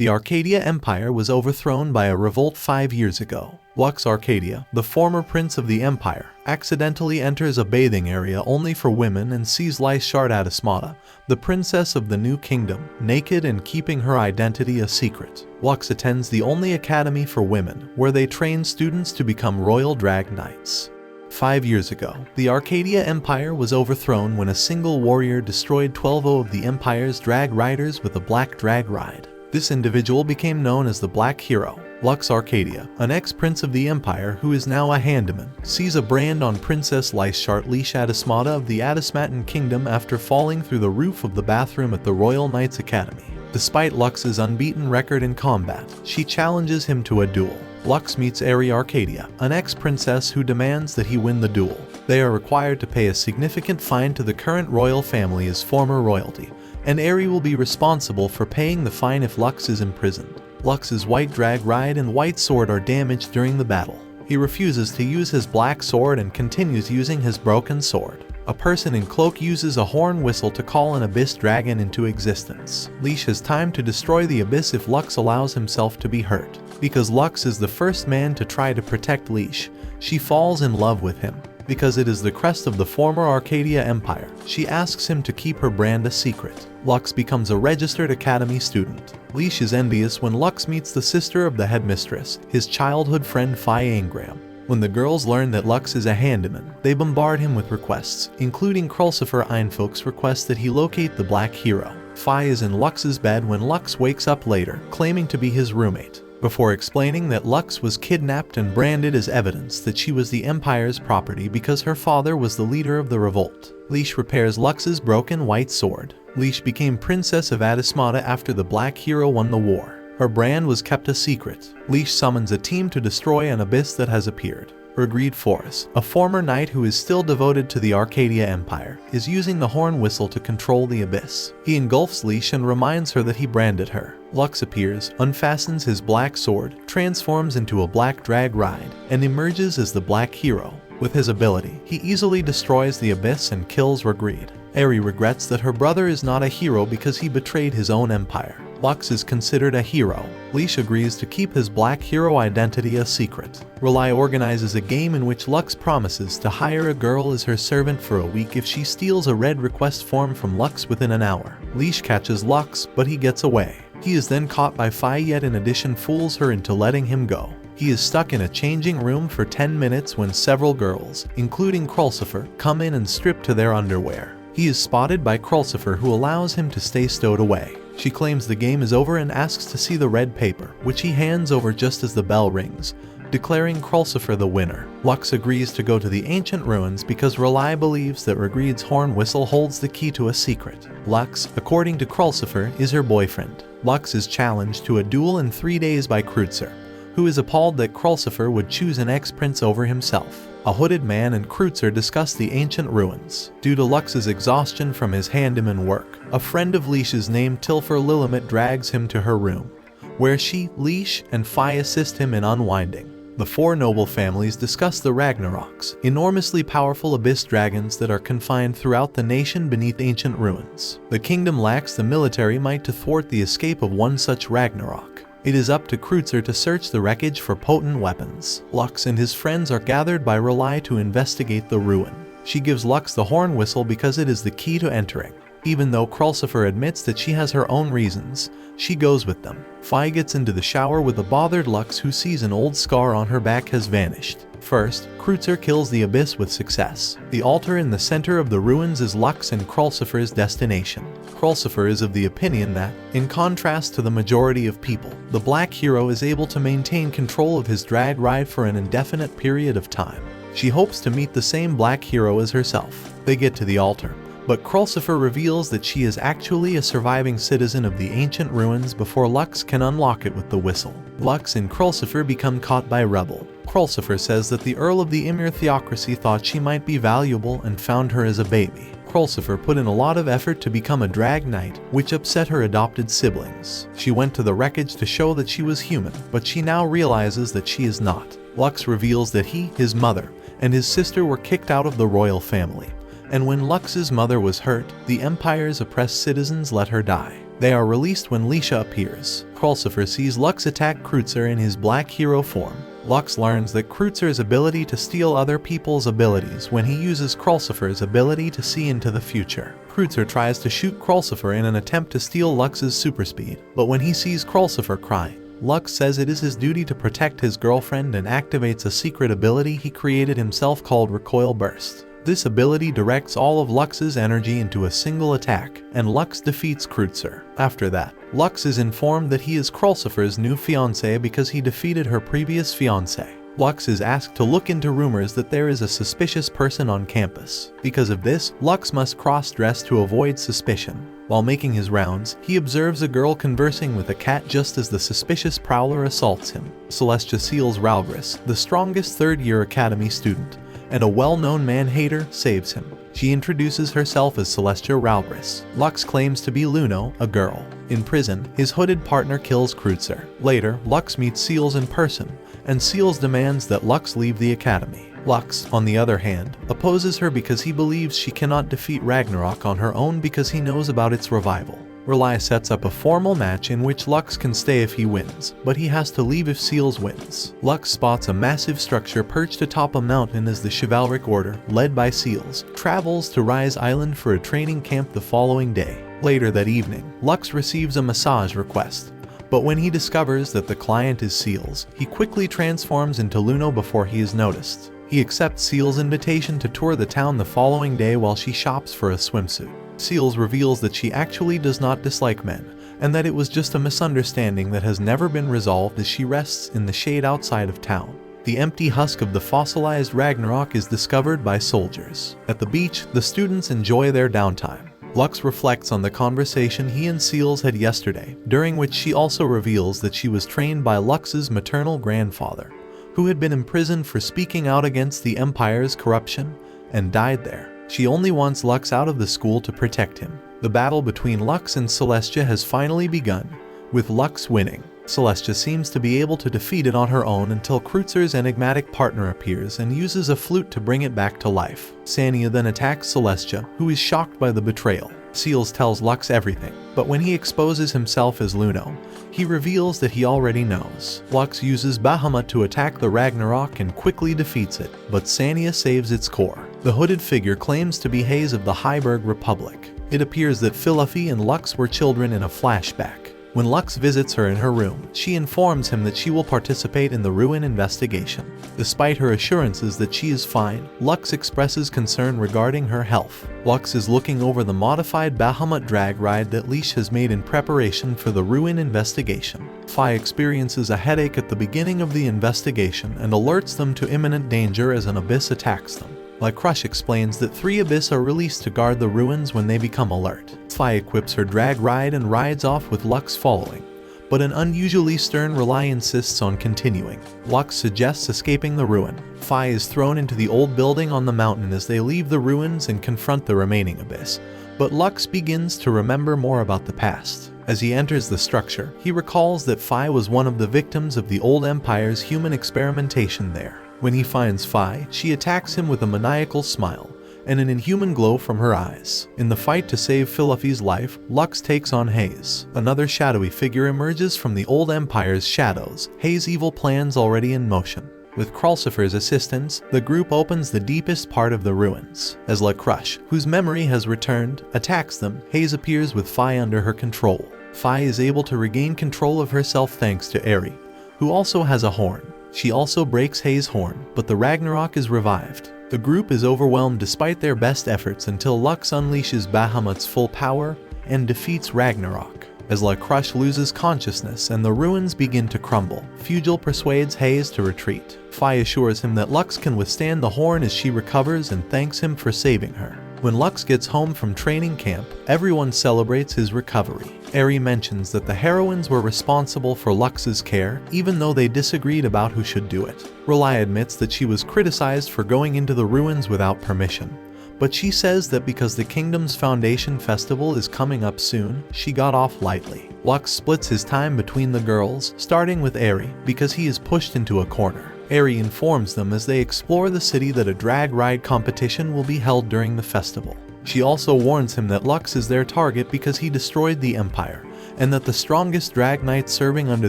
The Arcadia Empire was overthrown by a revolt 5 years ago. Lux Arcadia, the former prince of the empire, accidentally enters a bathing area only for women and sees Lisesharte Atismata, the princess of the new kingdom, naked and keeping her identity a secret. Lux attends the only academy for women, where they train students to become royal drag knights. 5 years ago, the Arcadia Empire was overthrown when a single warrior destroyed 12 of the empire's drag riders with a black drag ride. This individual became known as the Black Hero. Lux Arcadia, an ex-prince of the empire who is now a handyman, sees a brand on Princess Lisesharte Atismata of the Atismatan kingdom after falling through the roof of the bathroom at the Royal Knights Academy. Despite Lux's unbeaten record in combat, she challenges him to a duel. Lux meets Arcadia, an ex-princess who demands that he win the duel. They are required to pay a significant fine to the current royal family as former royalty, and will be responsible for paying the fine if Lux is imprisoned. Lux's white drag ride and white sword are damaged during the battle. He refuses to use his black sword and continues using his broken sword. A person in cloak uses a horn whistle to call an abyss dragon into existence. Lish has time to destroy the abyss if Lux allows himself to be hurt. Because Lux is the first man to try to protect Lish, she falls in love with him. Because it is the crest of the former Arcadia Empire, she asks him to keep her brand a secret. Lux becomes a registered academy student. Lish is envious when Lux meets the sister of the headmistress, his childhood friend Phi Angram. When the girls learn that Lux is a handyman, they bombard him with requests, including Krulsifer Einfolk's request that he locate the Black Hero. Phi is in Lux's bed when Lux wakes up later, claiming to be his roommate, before explaining that Lux was kidnapped and branded as evidence that she was the Empire's property because her father was the leader of the revolt. Lish repairs Lux's broken white sword. Lish became Princess of Atismata after the Black Hero won the war. Her brand was kept a secret. Lish summons a team to destroy an abyss that has appeared. Urgreed Forrest, a former knight who is still devoted to the Arcadia Empire, is using the horn whistle to control the abyss. He engulfs Lish and reminds her that he branded her. Lux appears, unfastens his black sword, transforms into a black drag ride, and emerges as the Black Hero. With his ability, he easily destroys the abyss and kills Urgreed. Eri regrets that her brother is not a hero because he betrayed his own empire. Lux is considered a hero. Lish agrees to keep his Black Hero identity a secret. Rely organizes a game in which Lux promises to hire a girl as her servant for a week if she steals a red request form from Lux within an hour. Lish catches Lux, but he gets away. He is then caught by Phi, yet in addition fools her into letting him go. He is stuck in a changing room for 10 minutes when several girls, including Krulsifer, come in and strip to their underwear. He is spotted by Krulsifer, who allows him to stay stowed away. She claims the game is over and asks to see the red paper, which he hands over just as the bell rings, declaring Krulsifer the winner. Lux agrees to go to the ancient ruins because Rely believes that Urgreed's horn whistle holds the key to a secret. Lux, according to Krulsifer, is her boyfriend. Lux is challenged to a duel in 3 days by Kreutzer, who is appalled that Krulsifer would choose an ex-prince over himself. A hooded man and Kreutzer discuss the ancient ruins. Due to Lux's exhaustion from his handyman work, a friend of Lish's named Tilfer Lilimit drags him to her room, where she, Lish, and Phi assist him in unwinding. The four noble families discuss the Ragnaroks, enormously powerful abyss dragons that are confined throughout the nation beneath ancient ruins. The kingdom lacks the military might to thwart the escape of one such Ragnarok. It is up to Kreutzer to search the wreckage for potent weapons. Lux and his friends are gathered by Rely to investigate the ruin. She gives Lux the horn whistle because it is the key to entering. Even though Krulsifer admits that she has her own reasons, she goes with them. Phi gets into the shower with a bothered Lux, who sees an old scar on her back has vanished. First, Kreutzer kills the abyss with success. The altar in the center of the ruins is Lux and Krulsifer's destination. Krulsifer is of the opinion that, in contrast to the majority of people, the Black Hero is able to maintain control of his drag ride for an indefinite period of time. She hopes to meet the same Black Hero as herself. They get to the altar, but Krulsifer reveals that she is actually a surviving citizen of the ancient ruins before Lux can unlock it with the whistle. Lux and Krulsifer become caught by Rebel. Krulsifer says that the Earl of the Ymir theocracy thought she might be valuable and found her as a baby. Krulsifer put in a lot of effort to become a drag knight, which upset her adopted siblings. She went to the wreckage to show that she was human, but she now realizes that she is not. Lux reveals that he, his mother, and his sister were kicked out of the royal family, and when Lux's mother was hurt, the Empire's oppressed citizens let her die. They are released when Lisha appears. Krulsifer sees Lux attack Kreutzer in his black hero form. Lux learns that Kreutzer's ability to steal other people's abilities when he uses Krulsifer's ability to see into the future. Kreutzer tries to shoot Krulsifer in an attempt to steal Lux's super speed, but when he sees Krulsifer cry, Lux says it is his duty to protect his girlfriend and activates a secret ability he created himself called Recoil Burst. This ability directs all of Lux's energy into a single attack, and Lux defeats Kreutzer. After that, Lux is informed that he is Krulsifer's new fiancé because he defeated her previous fiancé. Lux is asked to look into rumors that there is a suspicious person on campus. Because of this, Lux must cross-dress to avoid suspicion. While making his rounds, he observes a girl conversing with a cat just as the suspicious prowler assaults him. Celestia seals Ralgris, the strongest third-year academy student, and a well-known man-hater saves him. She introduces herself as Celestia Ralgris. Lux claims to be Luno, a girl. In prison, his hooded partner kills Kreutzer. Later, Lux meets Seals in person, and Seals demands that Lux leave the academy. Lux, on the other hand, opposes her because he believes she cannot defeat Ragnarok on her own because he knows about its revival. Rely sets up a formal match in which Lux can stay if he wins, but he has to leave if Seals wins. Lux spots a massive structure perched atop a mountain as the Chivalric Order, led by Seals, travels to Rise Island for a training camp the following day. Later that evening, Lux receives a massage request, but when he discovers that the client is Seals, he quickly transforms into Luno before he is noticed. He accepts Seals' invitation to tour the town the following day while she shops for a swimsuit. Seals reveals that she actually does not dislike men, and that it was just a misunderstanding that has never been resolved as she rests in the shade outside of town. The empty husk of the fossilized Ragnarok is discovered by soldiers. At the beach, the students enjoy their downtime. Lux reflects on the conversation he and Seals had yesterday, during which she also reveals that she was trained by Lux's maternal grandfather, who had been imprisoned for speaking out against the Empire's corruption, and died there. She only wants Lux out of the school to protect him. The battle between Lux and Celestia has finally begun, with Lux winning. Celestia seems to be able to defeat it on her own until Kreutzer's enigmatic partner appears and uses a flute to bring it back to life. Sania then attacks Celestia, who is shocked by the betrayal. Seals tells Lux everything, but when he exposes himself as Luno, he reveals that he already knows. Lux uses Bahamut to attack the Ragnarok and quickly defeats it, but Sania saves its core. The hooded figure claims to be Hayes of the Heiberg Republic. It appears that Philofi and Lux were children in a flashback. When Lux visits her in her room, she informs him that she will participate in the ruin investigation. Despite her assurances that she is fine, Lux expresses concern regarding her health. Lux is looking over the modified Bahamut drag ride that Lish has made in preparation for the ruin investigation. Fi experiences a headache at the beginning of the investigation and alerts them to imminent danger as an abyss attacks them. Crush explains that 3 Abyss are released to guard the ruins when they become alert. Fi equips her drag ride and rides off with Lux following, but an unusually stern Rely insists on continuing. Lux suggests escaping the ruin. Fi is thrown into the old building on the mountain as they leave the ruins and confront the remaining Abyss, but Lux begins to remember more about the past. As he enters the structure, he recalls that Fi was one of the victims of the old Empire's human experimentation there. When he finds Fi, she attacks him with a maniacal smile and an inhuman glow from her eyes. In the fight to save Philofi's life, Lux takes on Hayes. Another shadowy figure emerges from the old Empire's shadows, Hayes' evil plans already in motion. With Krulsifer's assistance, the group opens the deepest part of the ruins. As Crush, whose memory has returned, attacks them, Hayes appears with Fi under her control. Fi is able to regain control of herself thanks to Eri, who also has a horn. She also breaks Hayes' horn, but the Ragnarok is revived. The group is overwhelmed despite their best efforts until Lux unleashes Bahamut's full power and defeats Ragnarok. As Crush loses consciousness and the ruins begin to crumble, Fugil persuades Hayes to retreat. Fi assures him that Lux can withstand the horn as she recovers and thanks him for saving her. When Lux gets home from training camp, everyone celebrates his recovery. Eri mentions that the heroines were responsible for Lux's care, even though they disagreed about who should do it. Rely admits that she was criticized for going into the ruins without permission, but she says that because the kingdom's foundation festival is coming up soon, she got off lightly. Lux splits his time between the girls, starting with Eri, because he is pushed into a corner. Eri informs them as they explore the city that a drag ride competition will be held during the festival. She also warns him that Lux is their target because he destroyed the Empire, and that the strongest drag knight serving under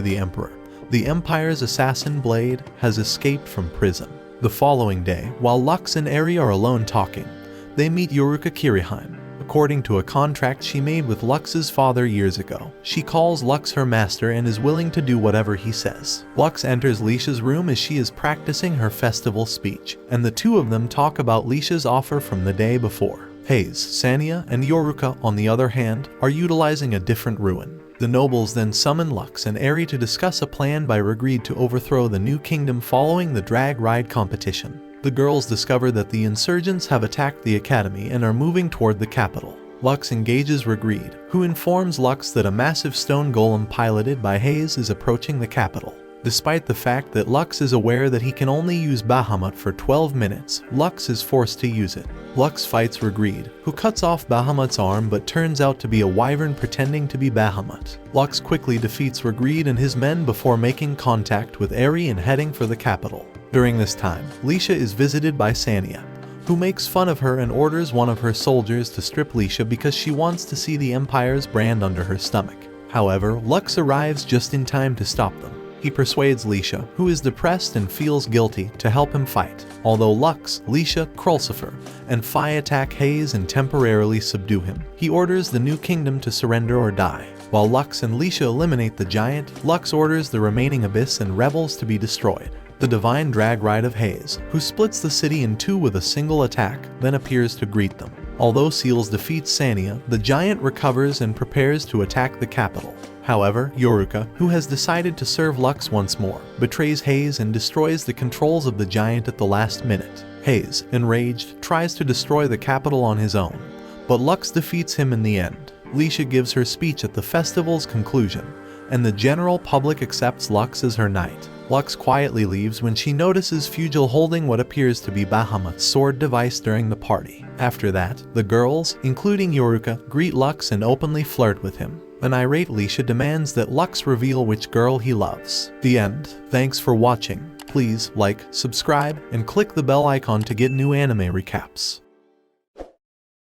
the Emperor, the Empire's assassin Blade, has escaped from prison. The following day, while Lux and Eri are alone talking, they meet Yoruka Kiriheim. According to a contract she made with Lux's father years ago, she calls Lux her master and is willing to do whatever he says. Lux enters Lisha's room as she is practicing her festival speech, and the two of them talk about Lisha's offer from the day before. Haze, Sania, and Yoruka, on the other hand, are utilizing a different ruin. The nobles then summon Lux and Eri to discuss a plan by Regreed to overthrow the new kingdom following the drag ride competition. The girls discover that the insurgents have attacked the academy and are moving toward the capital. Lux engages Regreed, who informs Lux that a massive stone golem piloted by Haze is approaching the capital. Despite the fact that Lux is aware that he can only use Bahamut for 12 minutes, Lux is forced to use it. Lux fights Regreed, who cuts off Bahamut's arm but turns out to be a wyvern pretending to be Bahamut. Lux quickly defeats Regreed and his men before making contact with Eri and heading for the capital. During this time, Lisha is visited by Sania, who makes fun of her and orders one of her soldiers to strip Lisha because she wants to see the Empire's brand under her stomach. However, Lux arrives just in time to stop them. He persuades Lisha, who is depressed and feels guilty, to help him fight. Although Lux, Lisha, Krulsifer, and Phi attack Haze and temporarily subdue him, he orders the new kingdom to surrender or die. While Lux and Lisha eliminate the giant, Lux orders the remaining Abyss and rebels to be destroyed. The divine drag ride of Haze, who splits the city in two with a single attack, then appears to greet them. Although Seals defeats Sania, the giant recovers and prepares to attack the capital. However, Yoruka, who has decided to serve Lux once more, betrays Haze and destroys the controls of the giant at the last minute. Haze, enraged, tries to destroy the capital on his own, but Lux defeats him in the end. Lisha gives her speech at the festival's conclusion, and the general public accepts Lux as her knight. Lux quietly leaves when she notices Fugil holding what appears to be Bahamut's sword device during the party. After that, the girls, including Yoruka, greet Lux and openly flirt with him. An irate Lisha demands that Lux reveal which girl he loves. The end. Thanks for watching. Please like, subscribe, and click the bell icon to get new anime recaps.